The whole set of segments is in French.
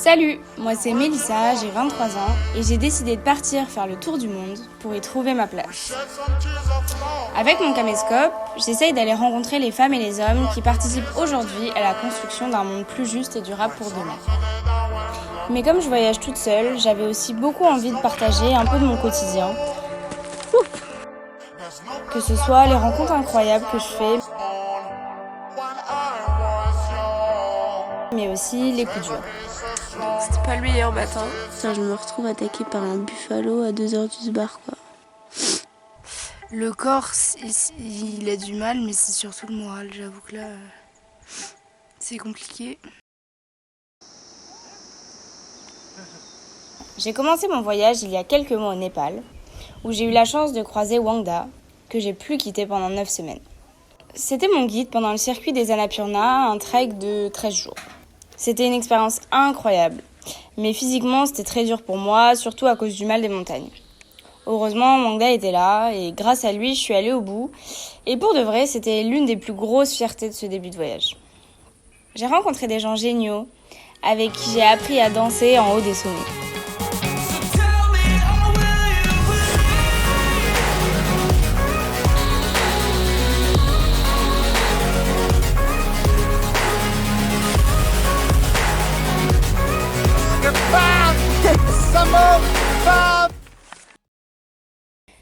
Salut, moi c'est Mélissa, j'ai 23 ans et j'ai décidé de partir faire le tour du monde pour y trouver ma place. Avec mon caméscope, j'essaye d'aller rencontrer les femmes et les hommes qui participent aujourd'hui à la construction d'un monde plus juste et durable pour demain. Mais comme je voyage toute seule, j'avais aussi beaucoup envie de partager un peu de mon quotidien. Que ce soit les rencontres incroyables que je fais, mais aussi les coups durs. C'était pas le meilleur matin. Je me retrouve attaquée par un buffalo à 2h du bar, quoi. Le corps, il a du mal, mais c'est surtout le moral. J'avoue que là, c'est compliqué. J'ai commencé mon voyage il y a quelques mois au Népal, où j'ai eu la chance de croiser Wangda, que j'ai pu quitter pendant 9 semaines. C'était mon guide pendant le circuit des Annapurna, un trek de 13 jours. C'était une expérience incroyable, mais physiquement c'était très dur pour moi, surtout à cause du mal des montagnes. Heureusement, Wangda était là, et grâce à lui, je suis allée au bout, et pour de vrai, c'était l'une des plus grosses fiertés de ce début de voyage. J'ai rencontré des gens géniaux, avec qui j'ai appris à danser en haut des sommets.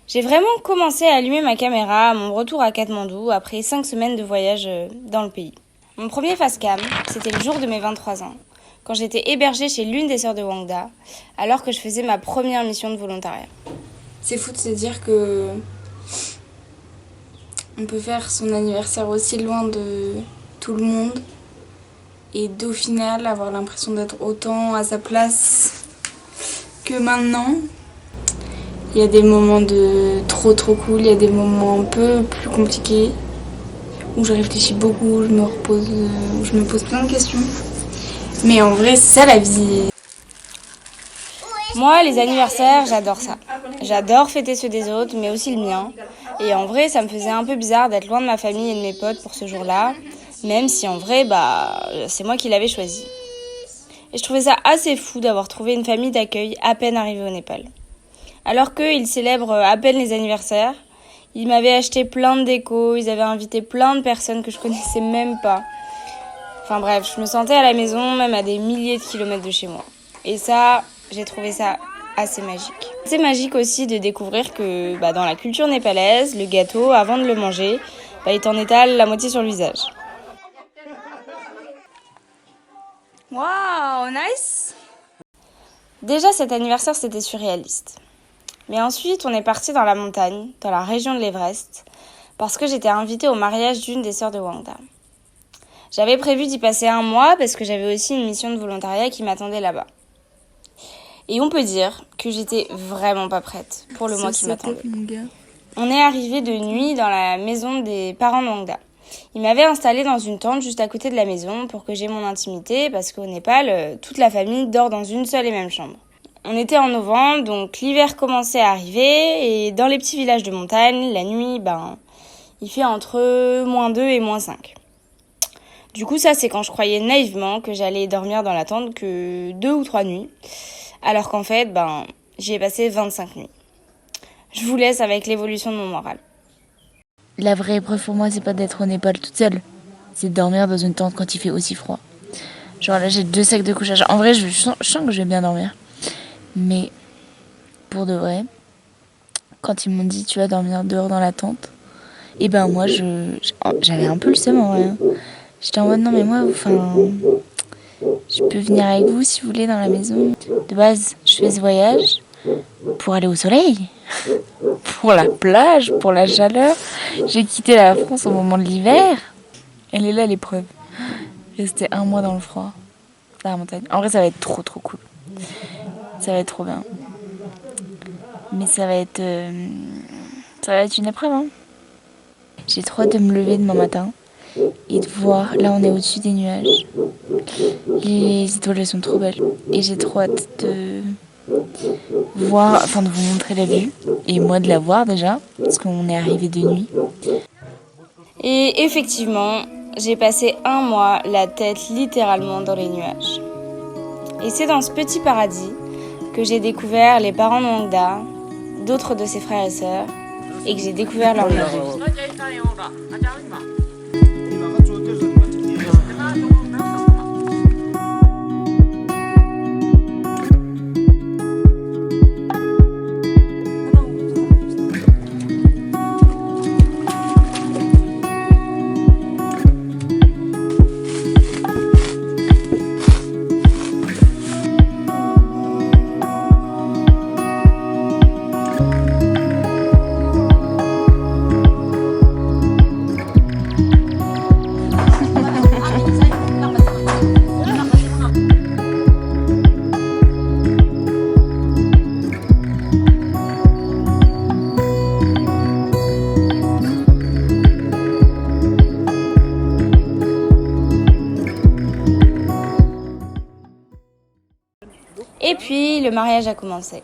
J'ai vraiment commencé à allumer ma caméra à mon retour à Katmandou après 5 semaines de voyage dans le pays. Mon premier facecam, c'était le jour de mes 23 ans, quand j'étais hébergée chez l'une des sœurs de Wangda, alors que je faisais ma première mission de volontariat. C'est fou de se dire que on peut faire son anniversaire aussi loin de tout le monde et d'au final avoir l'impression d'être autant à sa place que maintenant. Il y a des moments de trop cool, il y a des moments un peu plus compliqués où je réfléchis beaucoup, où je me pose plein de questions. Mais en vrai, c'est ça la vie. Moi, les anniversaires, j'adore ça. J'adore fêter ceux des autres, mais aussi le mien. Et en vrai, ça me faisait un peu bizarre d'être loin de ma famille et de mes potes pour ce jour-là, même si en vrai, c'est moi qui l'avais choisi. Et je trouvais ça assez fou d'avoir trouvé une famille d'accueil à peine arrivée au Népal. Alors qu'ils célèbrent à peine les anniversaires, ils m'avaient acheté plein de déco, ils avaient invité plein de personnes que je connaissais même pas. Enfin bref, je me sentais à la maison, même à des milliers de kilomètres de chez moi. Et ça, j'ai trouvé ça assez magique. C'est magique aussi de découvrir que dans la culture népalaise, le gâteau, avant de le manger, il t'en étale la moitié sur le visage. Waouh, nice! Déjà, cet anniversaire, c'était surréaliste. Mais ensuite, on est parti dans la montagne, dans la région de l'Everest, parce que j'étais invitée au mariage d'une des sœurs de Wangda. J'avais prévu d'y passer 1 mois parce que j'avais aussi une mission de volontariat qui m'attendait là-bas. Et on peut dire que j'étais vraiment pas prête pour le mois qui m'attendait. On est arrivé de nuit dans la maison des parents de Wangda. Ils m'avaient installée dans une tente juste à côté de la maison pour que j'aie mon intimité parce qu'au Népal, toute la famille dort dans une seule et même chambre. On était en novembre, donc l'hiver commençait à arriver et dans les petits villages de montagne, la nuit, il fait entre -2 et -5. Du coup, ça, c'est quand je croyais naïvement que j'allais dormir dans la tente que 2 ou 3 nuits, alors qu'en fait, j'y ai passé 25 nuits. Je vous laisse avec l'évolution de mon moral. La vraie épreuve pour moi, c'est pas d'être au Népal toute seule, c'est de dormir dans une tente quand il fait aussi froid. Genre là, j'ai 2 sacs de couchage. En vrai, je sens que je vais bien dormir. Mais pour de vrai, quand ils m'ont dit tu vas dormir dehors dans la tente, et moi j'avais un peu le seum en vrai. J'étais en mode non mais moi, je peux venir avec vous si vous voulez dans la maison. De base, je fais ce voyage pour aller au soleil, pour la plage, pour la chaleur. J'ai quitté la France au moment de l'hiver. Elle est là l'épreuve. Rester 1 mois dans le froid, dans la montagne. En vrai, ça va être trop cool. Ça va être trop bien. Mais ça va être une épreuve. Hein. J'ai trop hâte de me lever demain matin et de voir. Là, on est au-dessus des nuages. Les étoiles, elles sont trop belles. Et j'ai trop hâte de voir, de vous montrer la vue. Et moi, de la voir déjà, parce qu'on est arrivé de nuit. Et effectivement, j'ai passé 1 mois la tête littéralement dans les nuages. Et c'est dans ce petit paradis que j'ai découvert les parents de Wangda, d'autres de ses frères et sœurs, et que j'ai découvert leur mode de vie. Et puis, le mariage a commencé.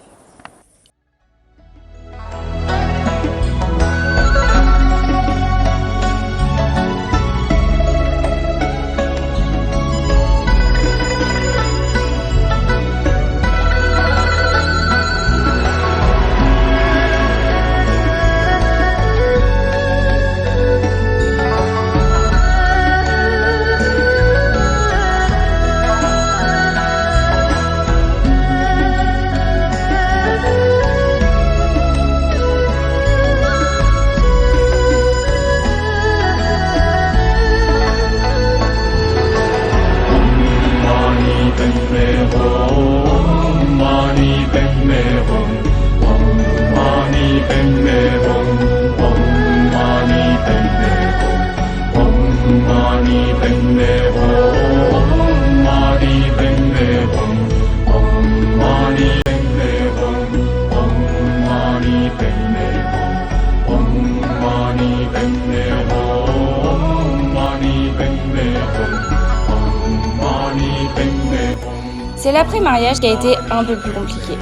C'est l'après-mariage qui a été un peu plus compliqué.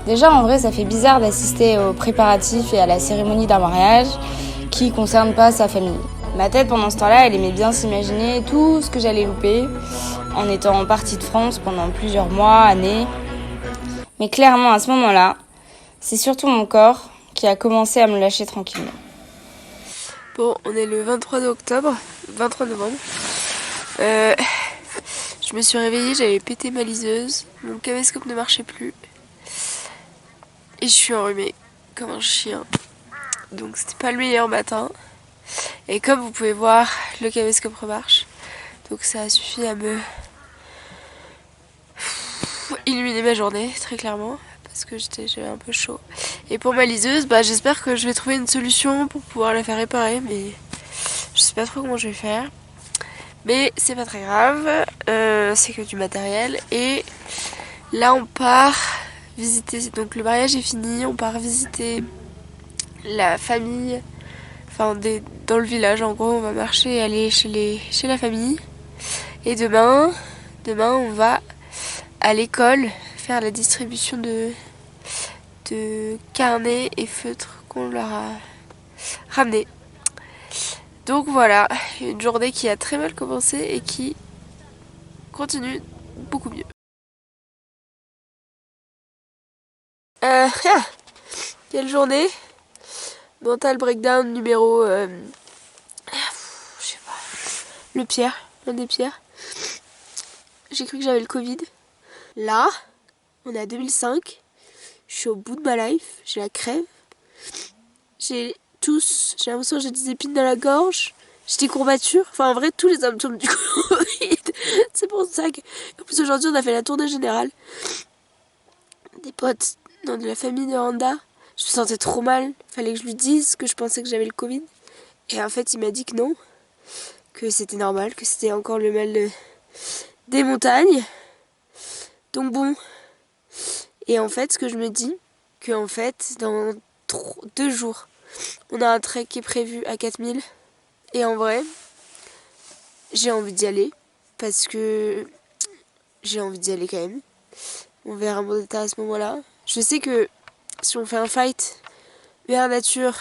Déjà, en vrai, ça fait bizarre d'assister aux préparatifs et à la cérémonie d'un mariage qui ne concerne pas sa famille. Ma tête, pendant ce temps-là, elle aimait bien s'imaginer tout ce que j'allais louper en étant partie de France pendant plusieurs mois, années. Mais clairement, à ce moment-là, c'est surtout mon corps qui a commencé à me lâcher tranquillement. Bon, on est le 23 novembre. Je me suis réveillée, j'avais pété ma liseuse, mon caméscope ne marchait plus. Et je suis enrhumée, comme un chien. Donc c'était pas le meilleur matin. Et comme vous pouvez voir, le caméscope remarche. Donc ça a suffi à me illuminer ma journée, très clairement. Parce que j'avais un peu chaud. Et pour ma liseuse, j'espère que je vais trouver une solution pour pouvoir la faire réparer. Mais je sais pas trop comment je vais faire. Mais c'est pas très grave, c'est que du matériel. Et là on part visiter, donc le mariage est fini, on part visiter la famille, dans le village en gros, on va marcher et aller chez la famille. Et demain on va à l'école faire la distribution de carnets et feutres qu'on leur a ramenés. Donc voilà, une journée qui a très mal commencé et qui continue beaucoup mieux. Quelle journée? Mental breakdown numéro... je sais pas. L'un des pires. J'ai cru que j'avais le Covid. Là, on est à 2005. Je suis au bout de ma life. J'ai la crève. J'ai l'impression que j'ai des épines dans la gorge. J'ai des courbatures. Enfin, en vrai, tous les symptômes du Covid. C'est pour ça que... En plus, aujourd'hui, on a fait la tournée générale. Des potes, de la famille de Wanda. Je me sentais trop mal. Fallait que je lui dise que je pensais que j'avais le Covid. Et en fait, il m'a dit que non. Que c'était normal. Que c'était encore le mal des montagnes. Donc bon. Et en fait, ce que je me dis, que en fait, dans 2 jours, on a un trek qui est prévu à 4000. Et en vrai, j'ai envie d'y aller. Parce que j'ai envie d'y aller quand même. On verra mon état à ce moment-là. Je sais que si on fait un fight, mer nature,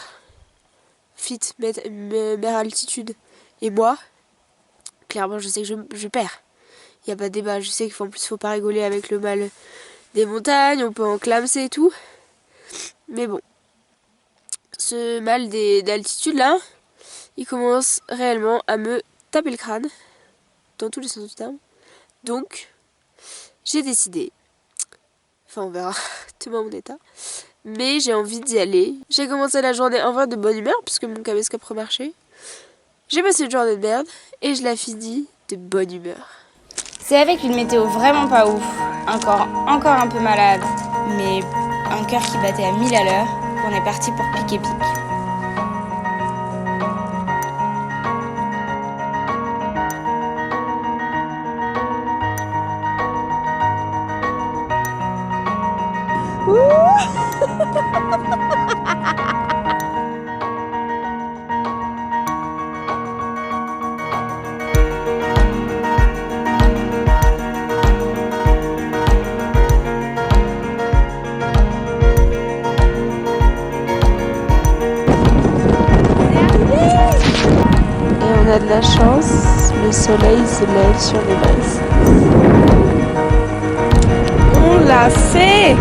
fit, mer altitude, et moi, clairement je sais que je perds. Il n'y a pas de débat. Je sais qu'en plus, il faut pas rigoler avec le mal des montagnes. On peut en clamser et tout. Mais bon. Ce mal d'altitude là, il commence réellement à me taper le crâne. Dans tous les sens du terme. Donc, j'ai décidé. Enfin, on verra demain mon état. Mais j'ai envie d'y aller. J'ai commencé la journée en vrai de bonne humeur, puisque mon caméscope remarchait. J'ai passé une journée de merde, et je la finis de bonne humeur. C'est avec une météo vraiment pas ouf, un corps encore un peu malade, mais un cœur qui battait à 1000 à l'heure, qu'on est parti pour Pic et Pic. On a de la chance, le soleil se lève sur l'Everest. On l'a fait!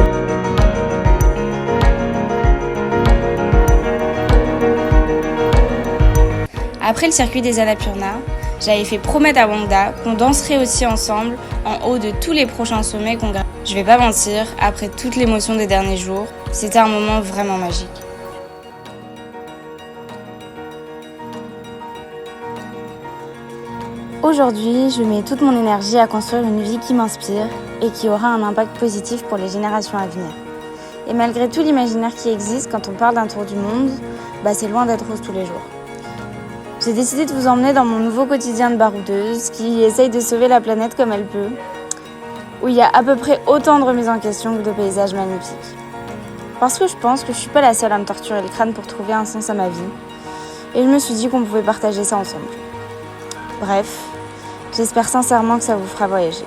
Après le circuit des Annapurna, j'avais fait promettre à Wangda qu'on danserait aussi ensemble en haut de tous les prochains sommets qu'on gravit. Je vais pas mentir, après toute l'émotion des derniers jours, c'était un moment vraiment magique. Aujourd'hui, je mets toute mon énergie à construire une vie qui m'inspire et qui aura un impact positif pour les générations à venir. Et malgré tout l'imaginaire qui existe quand on parle d'un tour du monde, c'est loin d'être rose tous les jours. J'ai décidé de vous emmener dans mon nouveau quotidien de baroudeuse qui essaye de sauver la planète comme elle peut, où il y a à peu près autant de remises en question que de paysages magnifiques. Parce que je pense que je suis pas la seule à me torturer le crâne pour trouver un sens à ma vie, et je me suis dit qu'on pouvait partager ça ensemble. Bref, j'espère sincèrement que ça vous fera voyager.